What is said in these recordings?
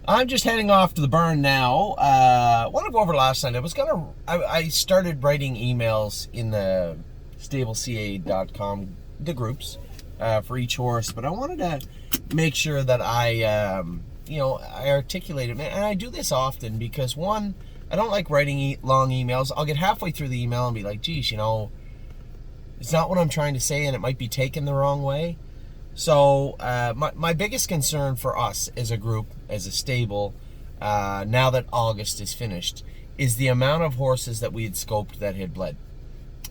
I'm just heading off to the barn now. I want to go over last night. I started writing emails in the stableca.com, the groups, for each horse, but I wanted to make sure that I articulate it. And I do this often because, one, I don't like writing long emails. I'll get halfway through the email and be like, geez, it's not what I'm trying to say and it might be taken the wrong way. So my biggest concern for us as a group, as a stable, now that August is finished, is the amount of horses that we had scoped that had bled.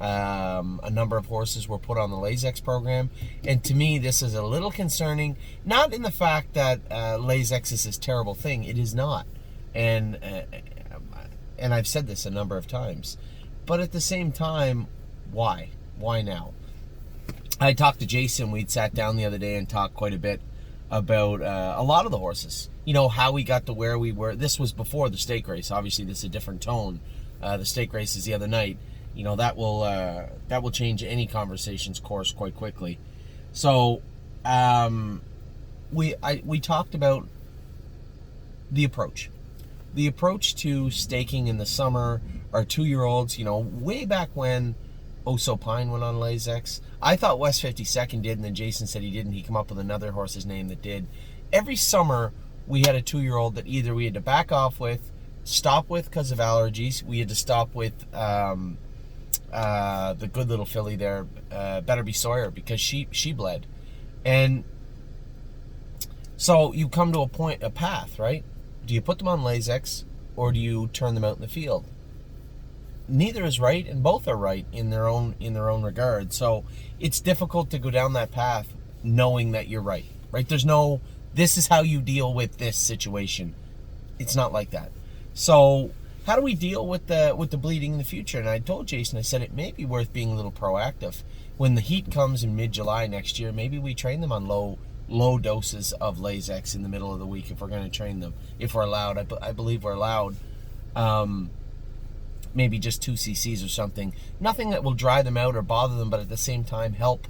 A number of horses were put on the Lasix program, and to me this is a little concerning, not in the fact that Lasix is this terrible thing. It is not, and I've said this a number of times, but at the same time, why now? I talked to Jason. We'd sat down the other day and talked quite a bit about a lot of the horses. How we got to where we were. This was before the stake race. Obviously, this is a different tone. The stake race is the other night. That will change any conversation's course quite quickly. So, we talked about the approach to staking in the summer. Our 2-year-olds, way back when Pine went on Lasix. I thought West 52nd did, and then Jason said he didn't. He came up with another horse's name that did. Every summer, we had a 2-year-old that either we had to back off with, stop with because of allergies. We had to stop with the good little filly there, Better Be Sawyer, because she bled. And so you come to a path, right? Do you put them on Lasix or do you turn them out in the field? Neither is right, and both are right in their own regard. So it's difficult to go down that path knowing that you're right. There's no, this is how you deal with this situation. It's not like that. So how do we deal with the bleeding in the future? And I told Jason, I said it may be worth being a little proactive. When the heat comes in mid-July next year, maybe we train them on low doses of Lasix in the middle of the week if we're going to train them, if we're allowed. I believe we're allowed. Maybe just 2 cc's or something. Nothing that will dry them out or bother them, but at the same time help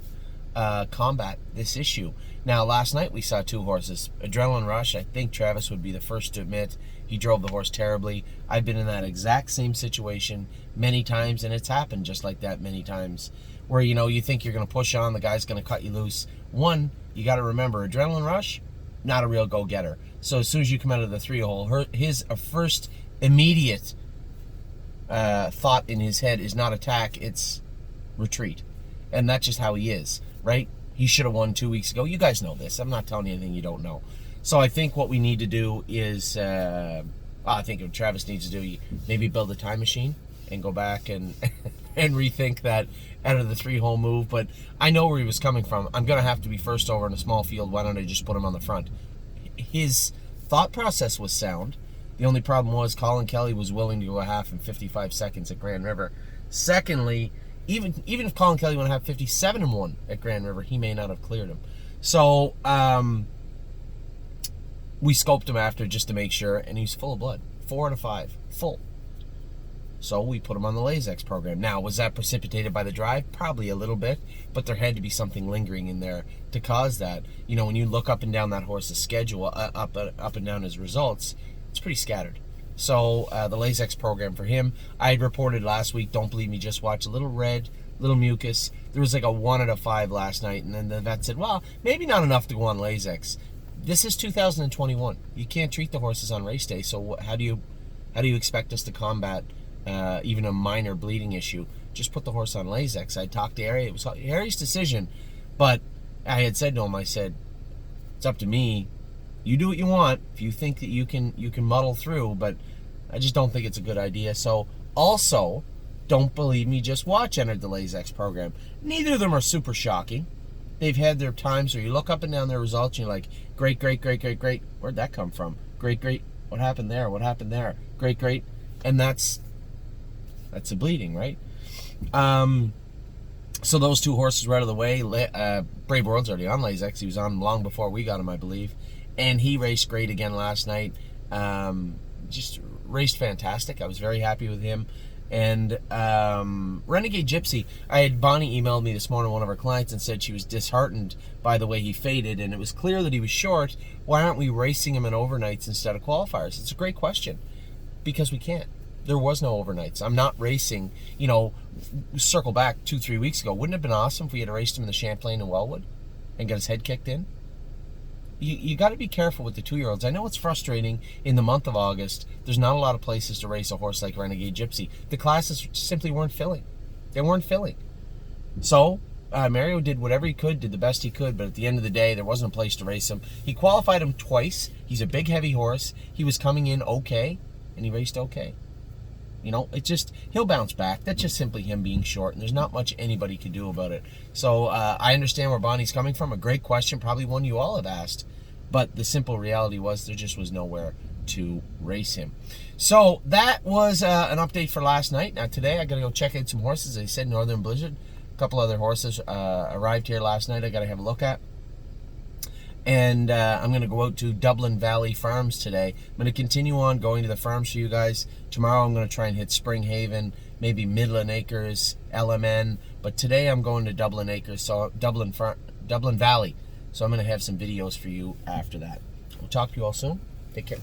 combat this issue. Now, last night we saw 2 horses. Adrenaline Rush, I think Travis would be the first to admit, he drove the horse terribly. I've been in that exact same situation many times, and it's happened just like that many times, where you think you're going to push on, the guy's going to cut you loose. One, you got to remember, Adrenaline Rush, not a real go-getter. So as soon as you come out of the 3-hole, his first immediate thought in his head is not attack, it's retreat. And that's just how he is, right? He should have won 2 weeks ago. You guys know this. I'm not telling you anything you don't know. So I think what we need to do is, I think what Travis needs to do, maybe build a time machine and go back and and rethink that out of the 3-hole move. But I know where he was coming from. I'm going to have to be first over in a small field. Why don't I just put him on the front? His thought process was sound. The only problem was Colin Kelly was willing to go a half in 55 seconds at Grand River. Secondly, even if Colin Kelly went a half 57-1 at Grand River, he may not have cleared him. So we scoped him after just to make sure, and he's full of blood. 4 out of 5, full. So we put him on the Lasix program. Now, was that precipitated by the drive? Probably a little bit, but there had to be something lingering in there to cause that. When you look up and down that horse's schedule, up and down his results, it's pretty scattered. So the Lasix program for him, I had reported last week, don't believe me, just watch a little red, little mucus. There was like a 1 out of 5 last night, and then the vet said, well, maybe not enough to go on Lasix. This is 2021. You can't treat the horses on race day, so how do you expect us to combat even a minor bleeding issue? Just put the horse on Lasix. I talked to Harry. It was Harry's decision, but I had said to him, I said, it's up to me. You do what you want if you think that you can muddle through, but I just don't think it's a good idea. So also, don't believe me, just watch Enter the Lasix program. Neither of them are super shocking. They've had their times where you look up and down their results and you're like, great, great, great, great, great. Where'd that come from? Great, great. What happened there? What happened there? Great, great. And that's the bleeding, right? So those 2 horses were out of the way. Brave World's already on Lasix. He was on long before we got him, I believe. And he raced great again last night. Just raced fantastic. I was very happy with him. And Renegade Gypsy, Bonnie emailed me this morning, one of our clients, and said she was disheartened by the way he faded, and it was clear that he was short. Why aren't we racing him in overnights instead of qualifiers? It's a great question. Because we can't. There was no overnights. I'm not racing, circle back 2-3 weeks ago. Wouldn't it have been awesome if we had raced him in the Champlain and Wellwood and got his head kicked in? You got to be careful with the 2-year-olds. I know it's frustrating in the month of August. There's not a lot of places to race a horse like Renegade Gypsy. The classes simply weren't filling. They weren't filling. So Mario did whatever he could, did the best he could, but at the end of the day, there wasn't a place to race him. He qualified him twice. He's a big, heavy horse. He was coming in okay, and he raced okay. It's just, he'll bounce back. That's just simply him being short, and there's not much anybody can do about it. So I understand where Bonnie's coming from. A great question, probably one you all have asked. But the simple reality was there just was nowhere to race him. So that was an update for last night. Now today I got to go check out some horses. They said Northern Blizzard. A couple other horses arrived here last night I got to have a look at. And I'm going to go out to Dublin Valley Farms today. I'm going to continue on going to the farms for you guys. Tomorrow I'm going to try and hit Spring Haven, maybe Midland Acres, LMN. But today I'm going to Dublin Acres, so Dublin Valley. So I'm going to have some videos for you after that. We'll talk to you all soon. Take care.